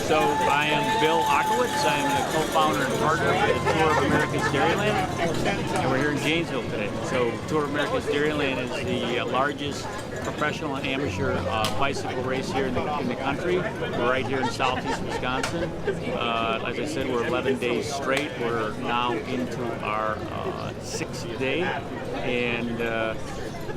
So I am Bill Akowitz. I am the co-founder and partner with the Tour of America's Dairyland, and we're here in Janesville today. So Tour of America's Dairyland is the largest professional and amateur bicycle race here in the country. We're right here in southeast Wisconsin. As I said, we're 11 days straight. We're now into our 6th day, and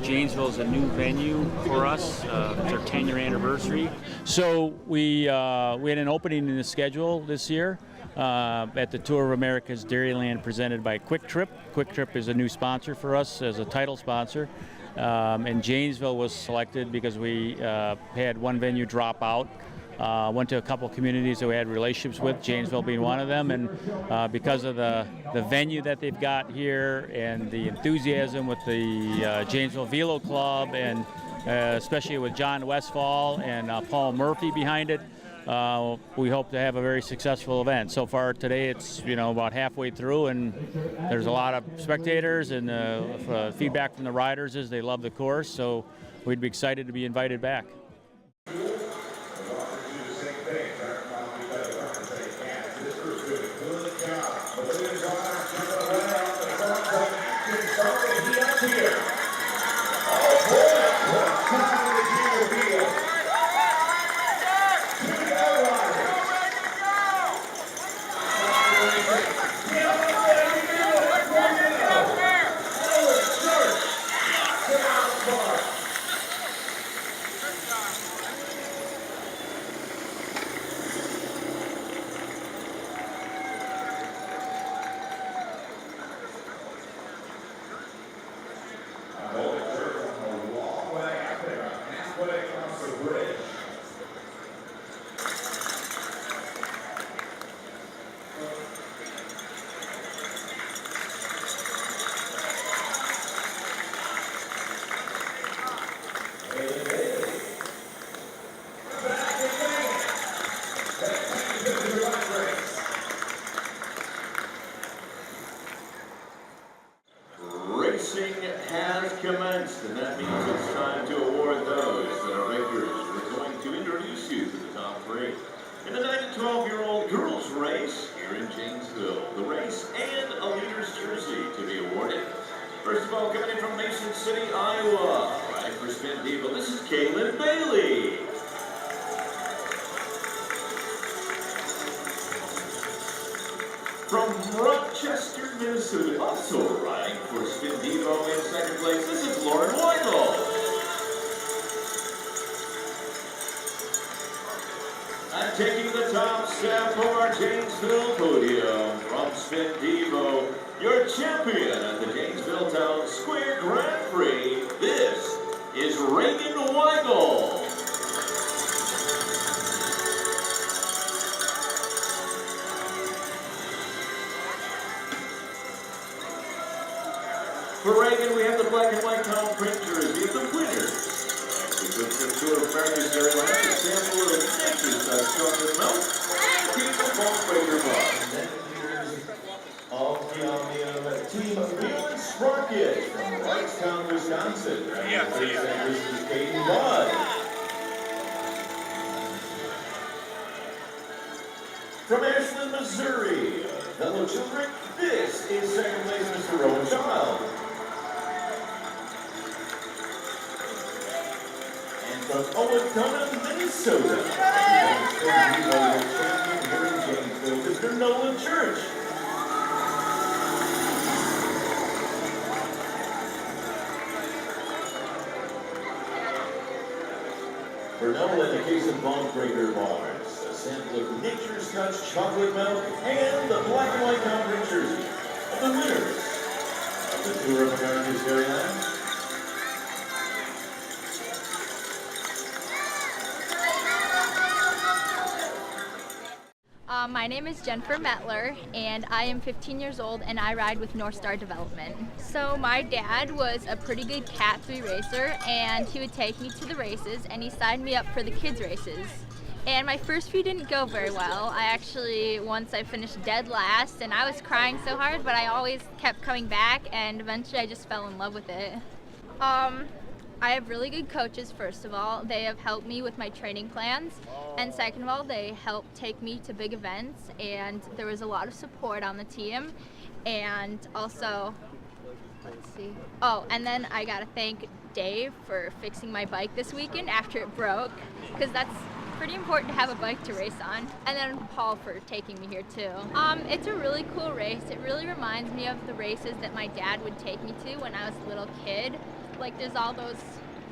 Janesville is a new venue for us. It's our 10-year anniversary. So we had an opening in the schedule this year at the Tour of America's Dairyland, presented by Quick Trip. Quick Trip is a new sponsor for us as a title sponsor. And Janesville was selected because we had one venue drop out. Went to a couple communities that we had relationships with, Janesville being one of them, and because of the venue that they've got here and the enthusiasm with the Janesville Velo Club, and especially with John Westfall and Paul Murphy behind it, we hope to have a very successful event. So far today it's about halfway through, and there's a lot of spectators, and feedback from the riders is they love the course, so we'd be excited to be invited back. Racing has commenced, and that means it's time to award those that are victors. We're going to introduce you to the top three in the 9 to 12-year-old girls race here in Janesville. The race and a leader's jersey to be awarded. First of all, coming in from Mason City, Iowa, riding for Spin Diva, this is Kaylin Bailey. From Rochester, Minnesota, also riding for Spin Devo in second place, this is Lauren Weigel. And taking the top step of our Janesville podium from Spin Devo, your champion at the Janesville Town Square Grand Prix, this is Reagan Weigel. For Reagan, we have the black and white town print jersey of the winners. We took the Tour of America's Dairyland, a sample of the nature's chocolate milk, and keep the ball breaker bar. Of the team Green Sprocket from Wrightstown, Wisconsin. This is Katie Budd. From Ashland, Missouri, fellow children, this is second place Mr. Rowan Child. From Owatonna, Minnesota, Mr. Nolan Church. For Nolan, a case of bone breaker bars, a sample of Nature's Touch chocolate milk, and the black and white conference jersey of the winners of the Tour of America's Dairyland. My name is Jennifer Metler, and I am 15 years old, and I ride with North Star Development. So my dad was a pretty good Cat 3 racer, and he would take me to the races, and he signed me up for the kids races. And my first few didn't go very well. Once I finished dead last, and I was crying so hard, but I always kept coming back, and eventually I just fell in love with it. I have really good coaches, first of all. They have helped me with my training plans. And second of all, they help take me to big events. And there was a lot of support on the team. And also, let's see. Oh, and then I got to thank Dave for fixing my bike this weekend after it broke. Because that's pretty important to have a bike to race on. And then Paul for taking me here too. It's a really cool race. It really reminds me of the races that my dad would take me to when I was a little kid. Like there's all those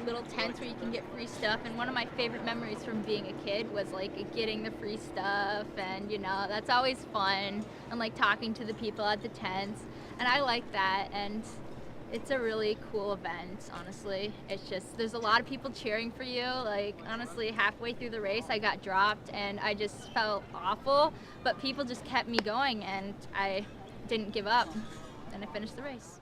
little tents where you can get free stuff, and one of my favorite memories from being a kid was like getting the free stuff, and you know, that's always fun, and like talking to the people at the tents, and I like that, and it's a really cool event, honestly. It's just, there's a lot of people cheering for you. Like honestly, halfway through the race I got dropped and I just felt awful, but people just kept me going and I didn't give up, and I finished the race.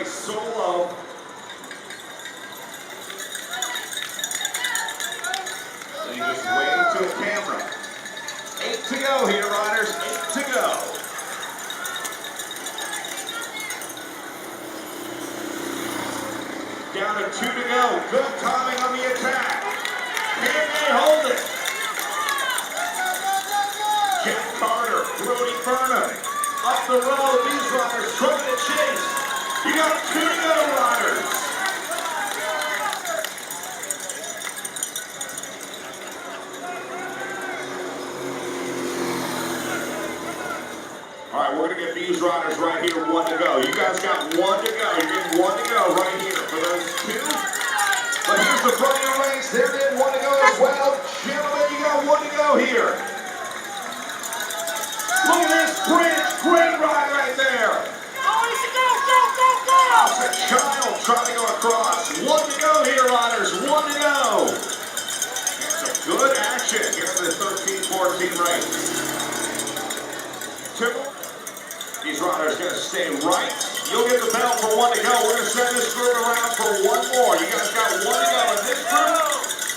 Solo. And he just waved to a camera. 8 to go here, riders. 8 to go. Down to 2 to go. Good timing on the attack. Can they hold it? Jack Carter, Brody Burnham. Up the road, these riders trying to chase. You got 2 to go, riders. All right, we're going to get these riders right here, 1 to go. You guys got 1 to go. You're getting 1 to go right here for those 2. But here's the front of your race. They're getting 1 to go as well. Gentlemen, you got 1 to go here. Look at this bridge. Great ride right there. A child trying to go across. 1 to go here, riders. 1 to go. Some good action here in the 13-14 race. These riders going to stay right. You'll get the bell for 1 to go. We're going to send this group around for 1 more. You guys got 1 to go in this group.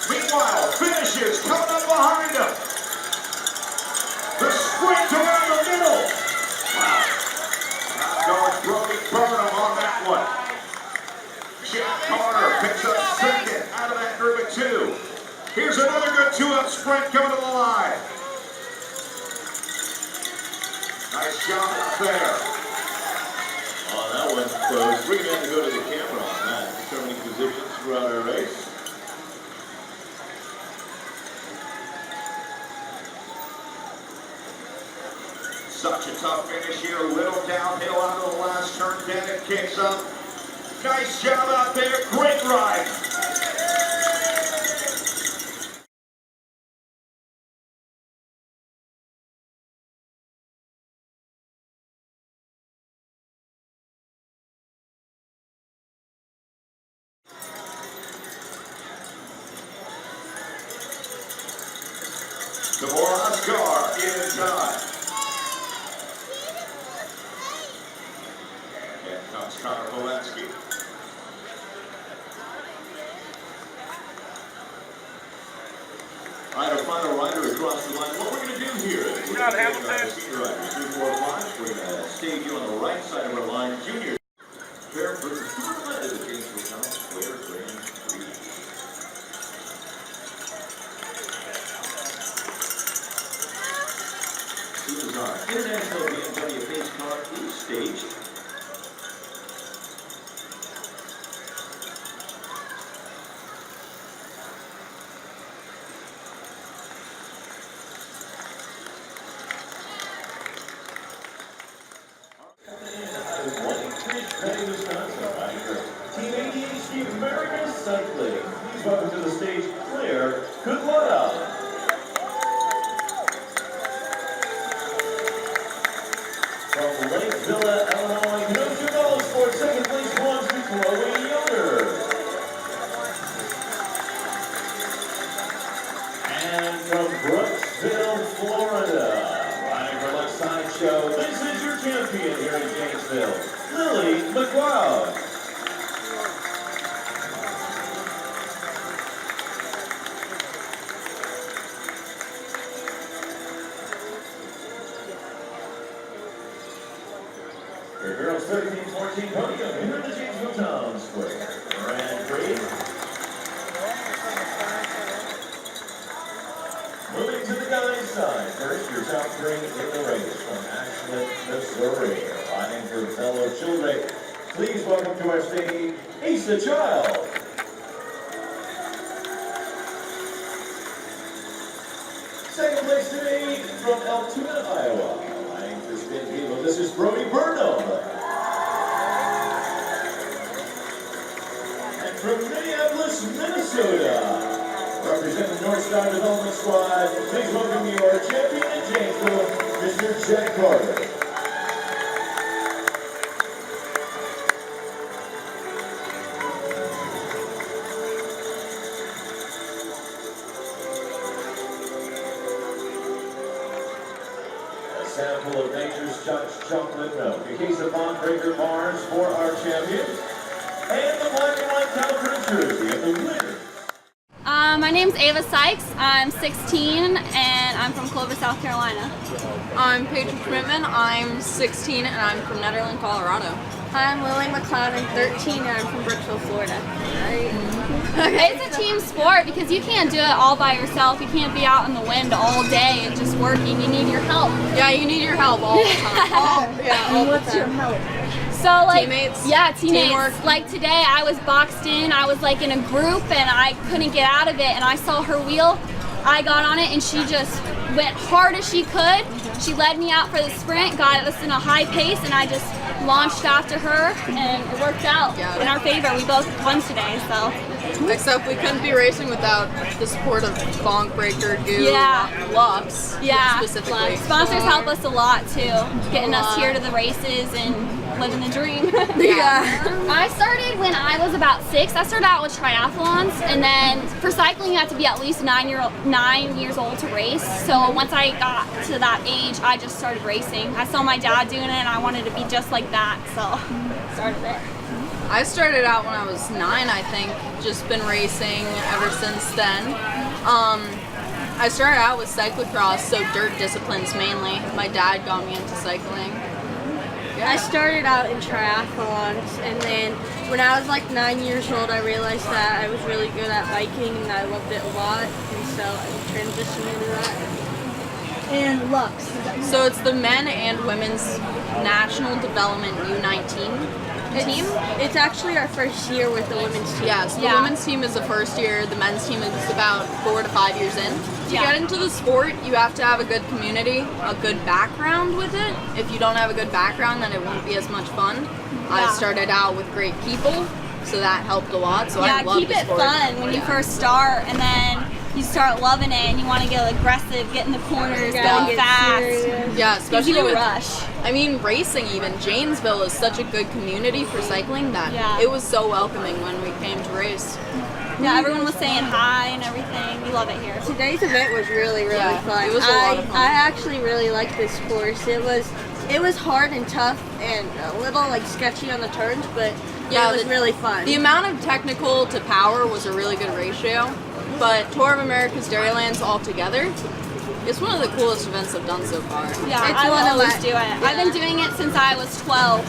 Meanwhile, finishes coming up behind them. The sprint around the middle. Wow. Going Brody Burnham on that one. Jack Carter picks up second out of that group of 2. Here's another good 2-up sprint coming to the line. Nice shot up there. Oh, that one's close. We're going to go to the camera on that, determining positions throughout our race. Such a tough finish here. Little downhill out of the last turn. Then it kicks up. Nice job out there. Great ride. Oscar in time. And comes Connor Polanski. All right, our final rider across the line. What we're going to do here is we're going to take senior riders 3, 4, 5. We're going to stage you on the right side of our line. Junior. prepare for the tournament of the Janesville Town Square Grand Prix. This is our International BMW Pace Car is staged. Team ADHD American Cycling. Please welcome to the stage Claire Goodwell. From Lake Villa, Illinois, no $2 for second place belongs to Chloe Yoder. And from Brooksville, Florida, riding for Left Side Show, this is your champion here in Janesville, Lily McLeod. Your girls 13-14 podium here in the Janesville Town Square Grand Prix. Moving to the guys' side. First, your top three in the race from Ashland, Missouri. Riding for fellow children. Please welcome to our stage, Asa Child. Second place today from Altoona, Iowa. Riding for Spin People, this is Brody Burnham. And from Minneapolis, Minnesota. Representing North Star Development Squad, please welcome your champion in Janesville, Mr. Jack Carter. A sample of nature's chocolate milk, a case of Bondbreaker bars for our champion, and the black and white cow jersey of the winner. My name's Ava Sykes. I'm 16 and I'm from Clover, South Carolina. I'm Paige Schmidtman. I'm 16 and I'm from Nederland, Colorado. I'm Lily McLeod. I'm 13 and I'm from Brooksville, Florida. Okay. It's a team sport because you can't do it all by yourself. You can't be out in the wind all day and just working. You need your help. Yeah, you need your help all the time. all the What's time. your help? So like Teammates? Yeah, teammates. Teamwork? Like today I was boxed in, I was like in a group and I couldn't get out of it and I saw her wheel. I got on it and she just went hard as she could. She led me out for the sprint, got us in a high pace and I just launched after her and it worked out in our favor. We both won today, so. Except we couldn't be racing without the support of Bondbreaker, Goo, Lux, specifically. Sponsors help us a lot too, getting us here to the races and living the dream. I started when I was about 6. I started out with triathlons, and then for cycling you have to be at least 9 years old to race. So once I got to that age, I just started racing. I saw my dad doing it and I wanted to be just like that, so started it. I started out when I was 9, I think. Just been racing ever since then. I started out with cyclocross, so dirt disciplines mainly. My dad got me into cycling. I started out in triathlons, and then when I was like 9 years old, I realized that I was really good at biking and I loved it a lot, and so I transitioned into that. And Lux. So it's the men and women's National Development U19 team? It's actually our first year with the women's team. Yeah, so the women's team is the first year, the men's team is about 4 to 5 years in. To get into the sport, you have to have a good community, a good background with it. If you don't have a good background, then it won't be as much fun. I started out with great people, so that helped a lot. So I love the sport. Keep it fun when you first start, and then you start loving it, and you want to get aggressive, get in the corners, go fast. Yeah, especially give you a with rush. I mean, racing even. Janesville is such a good community for cycling that it was so welcoming when we came to race. Yeah, everyone was saying hi and everything. We love it here. Today's event was really fun. It was a lot of fun. I actually really liked this course. It was hard and tough and a little like sketchy on the turns, but it was really fun. The amount of technical to power was a really good ratio, but Tour of America's Dairylands all together, it's one of the coolest events I've done so far. Yeah, I will always do it. I've been doing it since I was 12.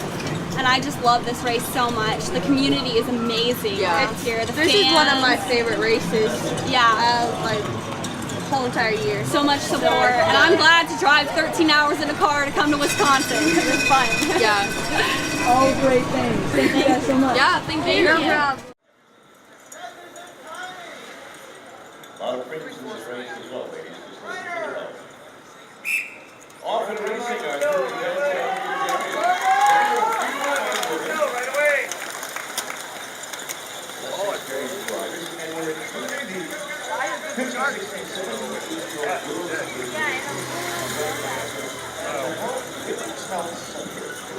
and I just love this race so much. The community is amazing around here. The This is one of my favorite races. Yeah. Like the whole entire year. So much support, and I'm glad to drive 13 hours in a car to come to Wisconsin because it's fun. Yeah. All great things. Thank you guys so much. Yeah, thank you. No problem. A lot of premiums in this race as well, ladies. Just want to clear it up. Off and racing, our third event. Right away. Oh, it's very drivers, and we're including the 15, 16, 17,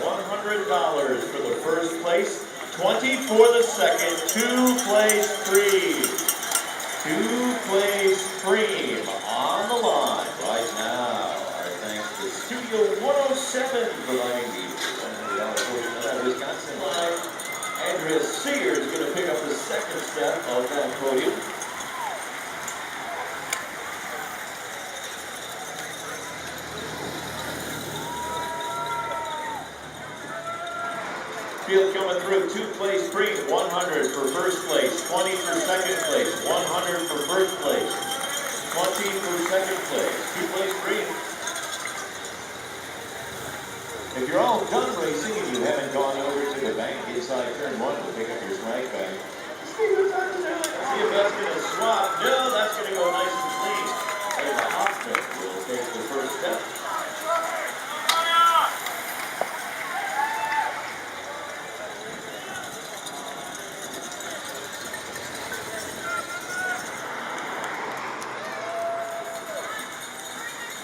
$100 for the first place, 20 for the second, 2 place three. 2 place cream on the line right now. Our thanks to Studio 107 providing the $100 portion of that Wisconsin line. Andrea Sears is going to pick up the second step of that podium. Field coming through, 2 place cream, 100 for first place, 20 for second place, 100 for first place, 20 for second place, 2 place cream. If you're all done racing and you haven't gone over to the bank inside turn 1 to pick up your swag bag, see if that's going to swap. No, that's going to go nice and clean. And the Hoffman will take the first step.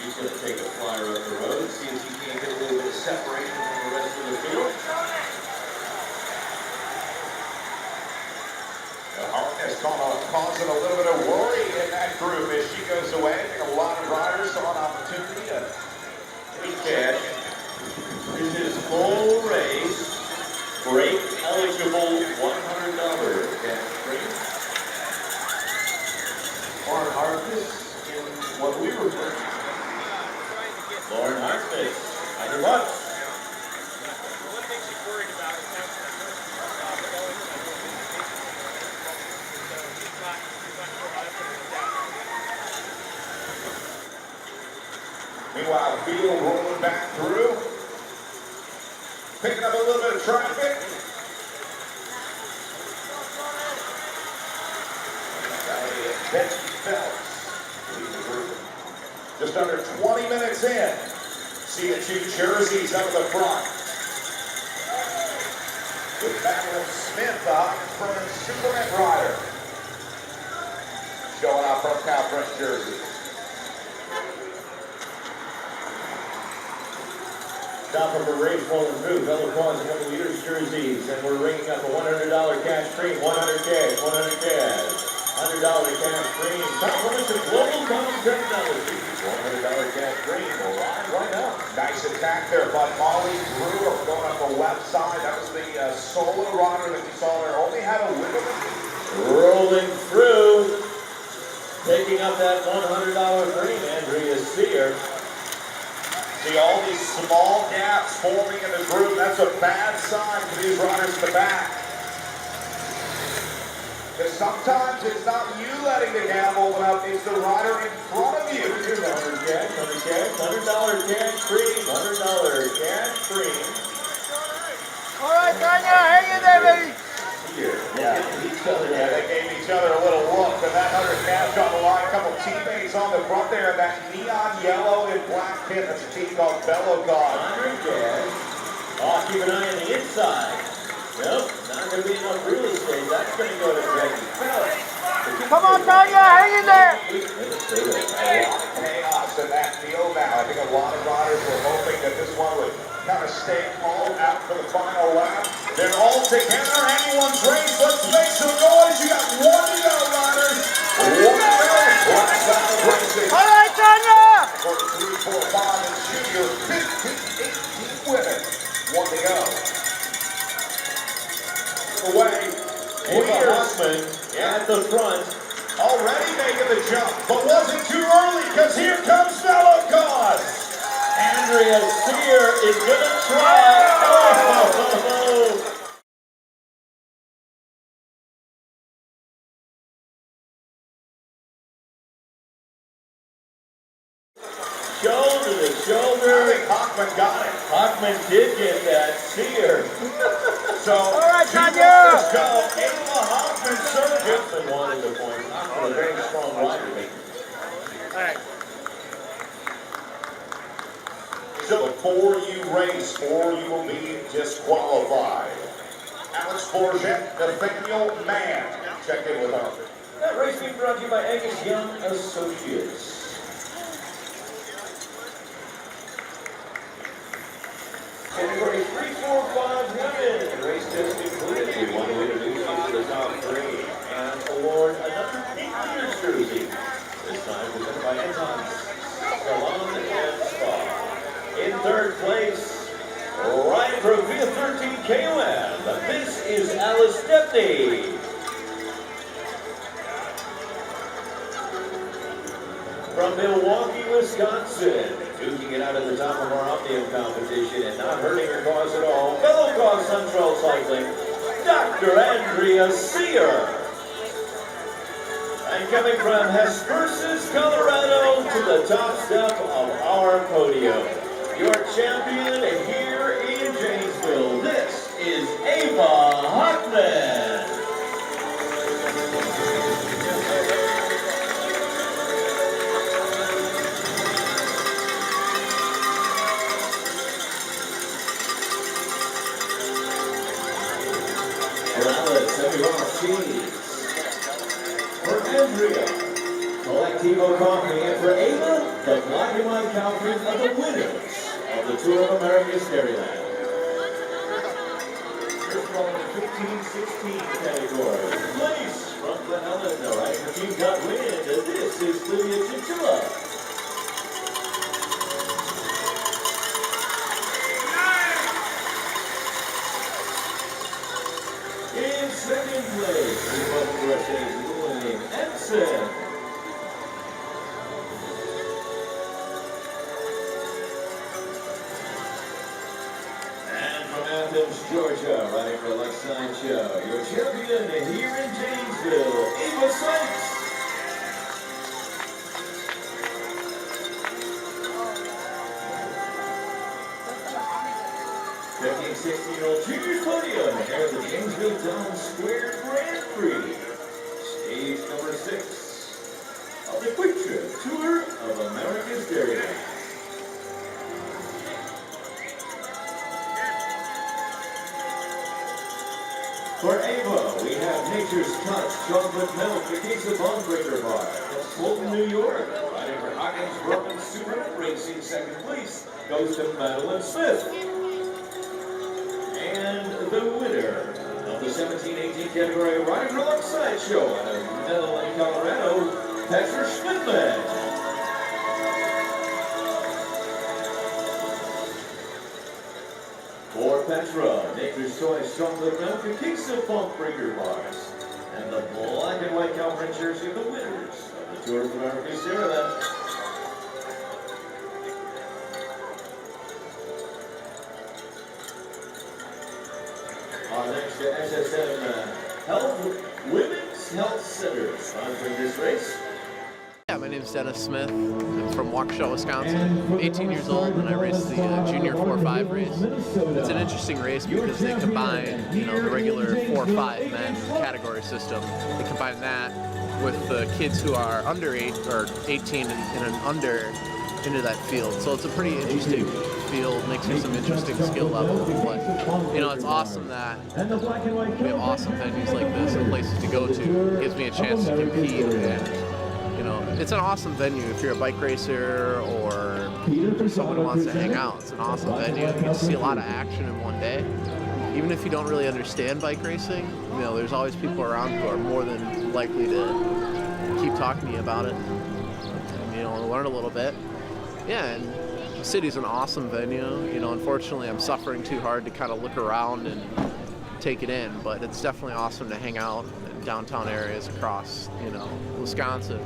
He's going to take a flyer up the road, see if he can get a little bit of separation from the rest of the field. The hardness causing a little bit of worry in that group as she goes away. I think a lot of riders saw an opportunity to Free cash. This is full race, break eligible $100 cash free. Lauren Harkness in what we refer to. Lauren Harkness, $100. What makes you worried about it? Meanwhile, the field rolling back through. Picking up a little bit of traffic. Becky Phelps. Just under 20 minutes in. See the 2 jerseys up at the front. With Madeline Smith, the Hawkins Superman rider. Showing off her conference jersey. Top of a race rolling through, Bella Quan's a couple leaders jerseys, and we're ringing up a $100 cash cream, 100 cash, 100 cash, $100 cash cream. Compliments of Global Common Technology, $100 cash cream, right up. Nice attack there by Molly Brewer going up the left side. That was the solo rider that you saw there. Only had a wiggle. Rolling through, taking up that $100 cream, Andrea Sear. See all these small gaps forming in the group. That's a bad sign for these riders in the back. Because sometimes it's not you letting the gap open up, it's the rider in front of you. Here's 100 cash, $100 cash cream, $100 cash cream. All right, Tanya, hang in there, baby. Here, yeah, They gave each other a little look, but that 100 cash on the line. A couple teammates on the front there, that neon yellow and black pin. That's a team called Bello God. 100 cash. Oh, keep an eye on the inside. Nope, not going to be enough real estate. That's going to go to Becky Phelps. Come on, Tanya, hang in there. A lot of chaos in that field now. I think a lot of riders were hoping that this one would kind of stay calm out for the final lap. They're all together. Anyone's race. Let's make some noise. You got 1 to go, riders. 1 to go. Last lap of racing. All right, Tanya. 3, 4, 5, and junior 15, 18 women. 1 to go. Away. Hoffman at the front. Already making the jump, but wasn't too early because here comes Fellow God. Andrea Sear is going to try. Oh, Shoulder to shoulder. I think Hockman got it. Hockman did get that. Sear. So, All right, Tanya. Let's go. Ava Hockman Surgeon wanted the point. Hockman, a very strong rider. All right. So before you race, or you will be disqualified. Alex Forget, Nathaniel Mann. Check in with Arthur. That race being brought to you by Angus Young Associates. Category 3, 4, 5 women. Race just concluded. We want to introduce you to the top 3 and award another pink leader's jersey. This time presented by Anton's Salon and Spa. In third place, riding for via 13 KOM, this is Alice Stepney. From Milwaukee, Wisconsin, duking it out at the top of our Omnium competition and not hurting her cause at all, fellow cause Suntrail Cycling, Dr. Andrea Sear. And coming from Hesperus, Colorado, to the top step of our podium, your champion here in Janesville, this is Ava Hockman. For Alice, everyone cheese. For Andrea, Collectivo Coffee, and for Ava, the black and white counters of the winners of the Tour of America's Dairyland. First of all, in the 15-16 category, place from Glen Ellen, the right for Team Got Wind, this is Lydia Chinchilla. In second place, we welcome Russia's William Ensign. Athens, Georgia, riding for Lexine Show. Your champion here in Janesville, Ava Sykes. 15-16-year-old juniors podium here at the Janesville Town Square Grand Prix. Stage number 6 of the Quick Trip Tour of America's Dairyland. For Ava, we have Nature's Touch Chocolate Milk, the case of Bonebreaker Bar. That's Fulton, New York. Riding for Hawkins Broken Super Racing, second place goes to Madeline Smith. And the winner of the 17-18 category riding for Lakeside Show out of Dairyland, Colorado, Patrick Schmidtman. For Petra, Nature's Choice Chocolate Milk, a case of Bonebreaker Bars, and the black and white cow print jersey of the winners of the Tour of America's Dairyland. On next to SSM Health, Women's Health Center, sponsoring this race. Yeah, my name is Dennis Smith. I'm from Waukesha, Wisconsin. I'm 18 years old and I race the Junior 4-5 race. It's an interesting race because they combine, the regular 4-5 men category system. They combine that with the kids who are under 8 or 18 and under into that field. So it's a pretty interesting field, makes for some interesting skill levels. But it's awesome that we have awesome venues like this and places to go to. It gives me a chance to compete, and it's an awesome venue if you're a bike racer or someone who wants to hang out. It's an awesome venue. You get to see a lot of action in one day. Even if you don't really understand bike racing, there's always people around who are more than likely to keep talking to you about it and learn a little bit. Yeah, and the city's an awesome venue. Unfortunately, I'm suffering too hard to kind of look around and take it in, but it's definitely awesome to hang out in downtown areas across, Wisconsin.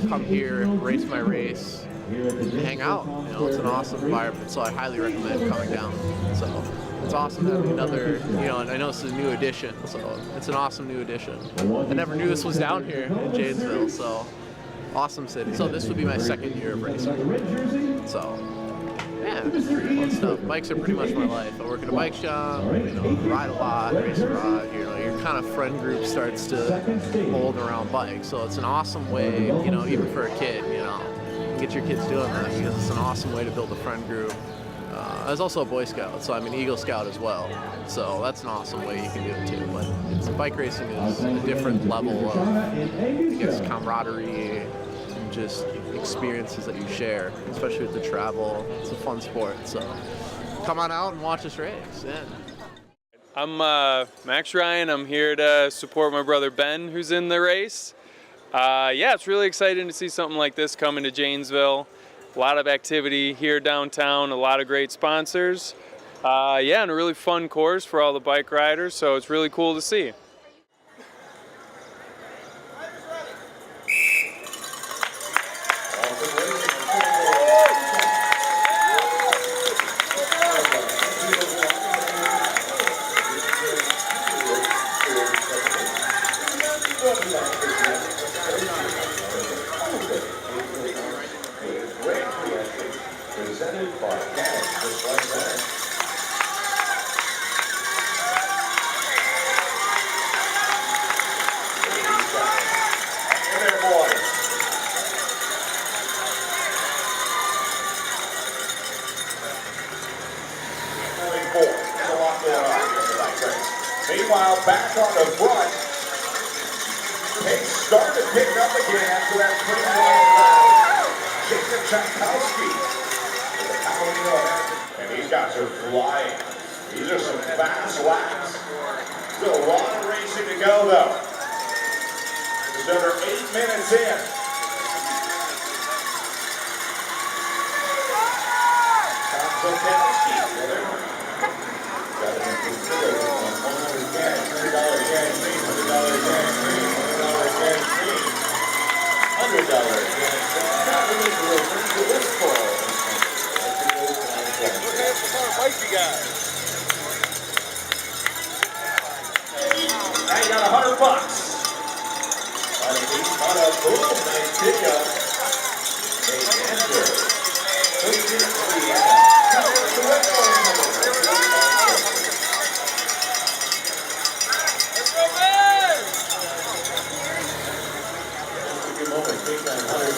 Come here, race my race, and hang out. It's an awesome environment, so I highly recommend coming down. So it's awesome having another, and I know this is a new addition, so it's an awesome new addition. I never knew this was down here in Janesville, so awesome city. So this would be my second year of racing. So yeah, fun stuff. Bikes are pretty much my life. I work at a bike shop, ride a lot, race a lot. Your kind of friend group starts to hold around bikes. So it's an awesome way, even for a kid, get your kids doing that because it's an awesome way to build a friend group. I was also a Boy Scout, so I'm an Eagle Scout as well. So that's an awesome way you can do it too. But bike racing is a different level of, I guess, camaraderie and just experiences that you share, especially with the travel. It's a fun sport, so come on out and watch us race. Yeah. I'm Max Ryan. I'm here to support my brother Ben, who's in the race. Yeah, it's really exciting to see something like this coming to Janesville. A lot of activity here downtown, a lot of great sponsors. Yeah, and a really fun course for all the bike riders, so it's really cool to see. Presented by Cash, just like that. Hang in there, boys. Moving forward. There's a lot going on here in the bike race. Meanwhile, back on the front, pace started to pick up again after that pretty Jacob Tchaikovsky. And these guys are flying. These are some fast laps. Still a lot of racing to go, though. Just over 8 minutes in. Tchaikovsky. Got to be considered $100 cash, $100 cash free, $100 cash free, $100 cash free, $100 cash free. Not really delivering to this ball. What you got? Now you got $100. Boom, nice pickup. Hey, Andrew. Let's go, man! Just a few moments. Big time. 100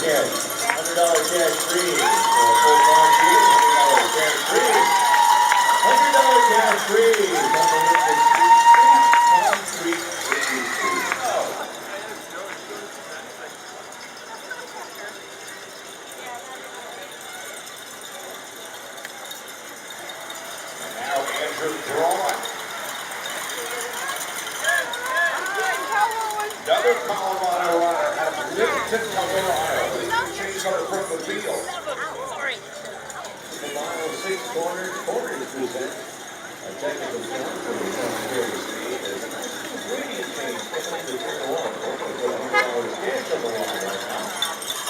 cash. $100 cash free. Full farm fee. $100 cash free. $100 cash free. Now Andrew Braun. Another Colorado runner out of Livingston, Colorado. Chase her from the field. The final 6 corners present a technical form for the secondary speed. There's a nice gradient change behind the turn one. We're going to put $100 cash on the line right now.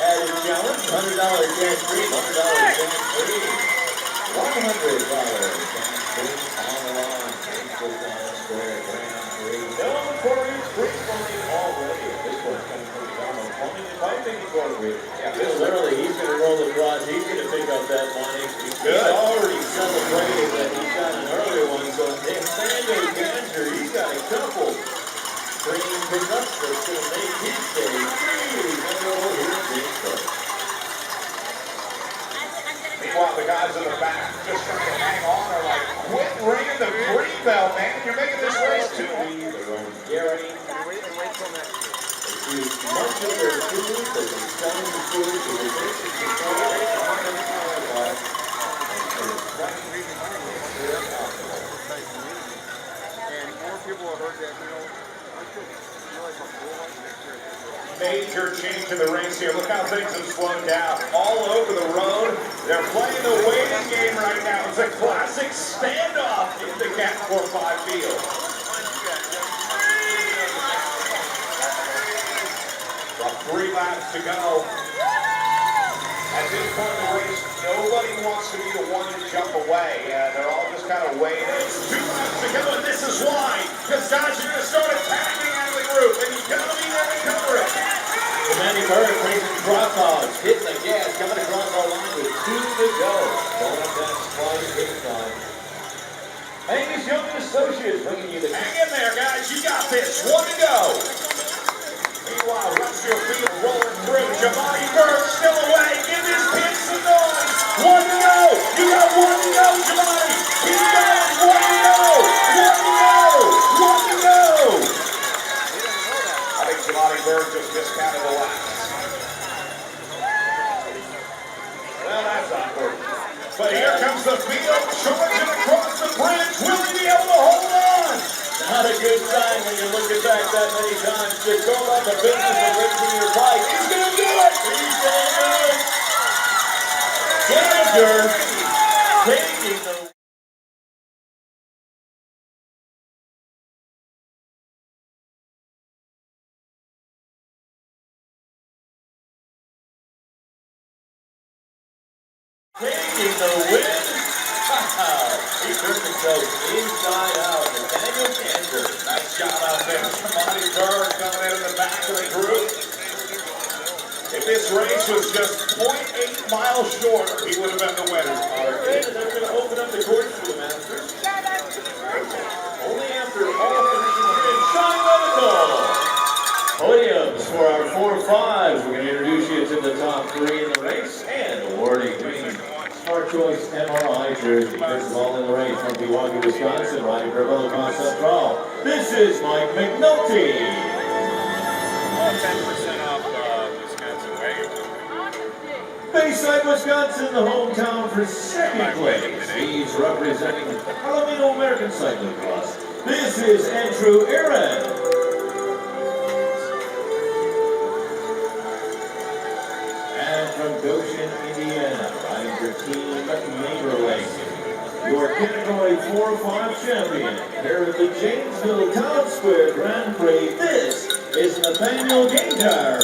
Added challenge, $100 cash free, $100 cash free. $100 cash free on the line. Janesville Town Square Grand Prix. Known for its frequently already. This one's coming from the Alamo Plumbing and Piping Incorporated. Yeah, literally, he's going to roll across. He's going to pick up that money. He's already celebrated that he's got an earlier one. So Nathaniel Ganger, he's got a couple training pickups that's going to make his day really memorable here in Janesville. Meanwhile, the guys in the back just trying to hang on are like, quit ringing the green bell, man. You're making this race too. Their own Garrity. They use much of their food, they can sell the food to the racing control. They can run them qualified. And more people have heard that, Major change in the race here. Look how things have slowed down. All over the road. They're playing the waiting game right now. It's a classic standoff in the Cat 4-5 field. About 3 laps to go. At this point in the race, nobody wants to be the one to jump away. They're all just kind of waiting. It's 2 laps to go, and this is why. Because guys are going to start attacking out of the group, and you've got to be there to cover it. Manny Burke Crosshogs hitting the gas, coming across our line with 2 to go. Going up that slide big time. Angus Young and Associates bringing you the... Hang in there, guys. You got this. 1 to go. Meanwhile, Westfield Field rolling through. Jamani Bird still away. Give this kid some noise. 1 to go. You got 1 to go, Jamani. Keep going. 1 to go. 1 to go. 1 to go. I think Jamani Bird just discounted the laps. Well, that's awkward. But here comes the field, charging across the bridge. Will he be able to hold on? Not a good sign when you're looking back that many times. Just go about the business of racing your bike. He's going to do it. He's going to do it. Danger taking the... Taking the win. He turned himself inside out. Nathaniel Gander. Nice job out there. Jamani Bird coming in the back of the group. If this race was just 0.8 miles short, he would have been the winner. And they're going to open up the course for the Masters. Only after all finishing here in Sean Levico. Podiums for our 4-5s. We're going to introduce you to the top 3 in the race and awarding green Smart Choice MRI jersey. First of all in the race from Milwaukee, Wisconsin, riding for Velocon Central. This is Mike McNulty. 10% off Wisconsin wagon. Bayside, Wisconsin, the hometown for second place. He's representing Palomino American Cycling Cross. This is Andrew Aaron. And from Goshen, Indiana, riding for Team Neighbor Racing, your category 4-5 champion here at the Janesville Town Square Grand Prix. This is Nathaniel Ganger.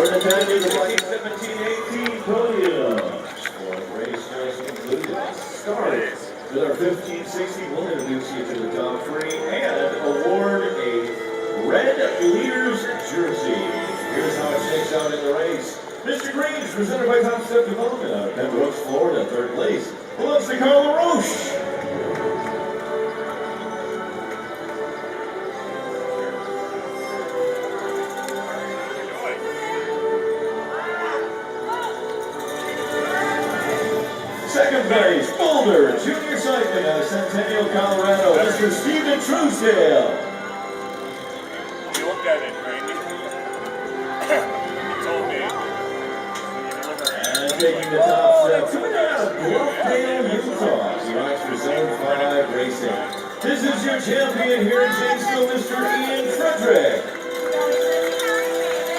Nathaniel, the 17-18 podium. Scoring race just concluded. Start with our 1560. We'll introduce you to the top 3 and award a red leader's jersey. Here's how it shakes out in the race. Mr. Green, presented by Top Step Development out of Pembroke, Florida, 3rd place. Belongs to Carl LaRoche. Second place, Boulder Junior Cycling out of Centennial, Colorado, Mr. Stephen Truesdale. You looked at it, Randy. He told me. And taking the top step, coming out of Bluffdale, Utah. He rides for Zone 5 Racing. This is your champion here in Janesville, Mr. Ian Frederick.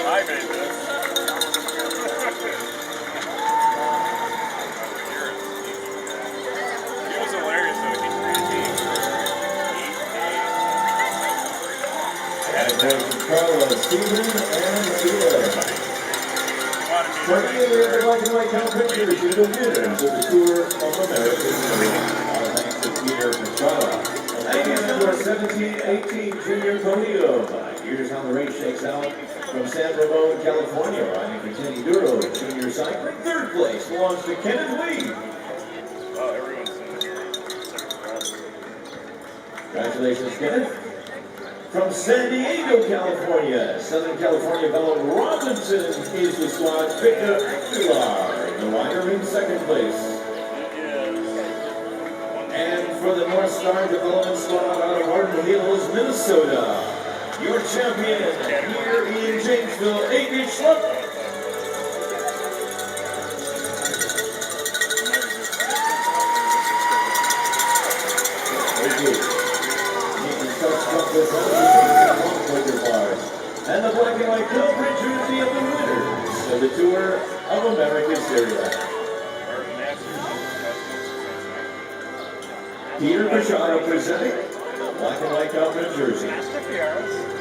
I made this. Carla, Stephen, and Ida. Turning in the black and white count pictures, you're the winners of the Tour of America. Our thanks to Peter Pastrana. Thank you to our 17-18 junior podium. Here's how the race shakes out from San Ramon, California, riding for Kenny Duro, junior cycling. 3rd place belongs to Kenneth Lee. Oh, everyone's in here. Congratulations, Kenneth. From San Diego, California, Southern California fellow Robinson is the squad. Victor Aguilar, the rider in 2nd place. And for the North Star Development Squad out of Arden Hills, Minnesota, your champion here in Janesville, A.B. Schlupp. And the black and white Grand Prix jersey of the winners of the Tour of America Dairyland. Peter Pastrana presenting. black and white outfit jersey. Master Fierce.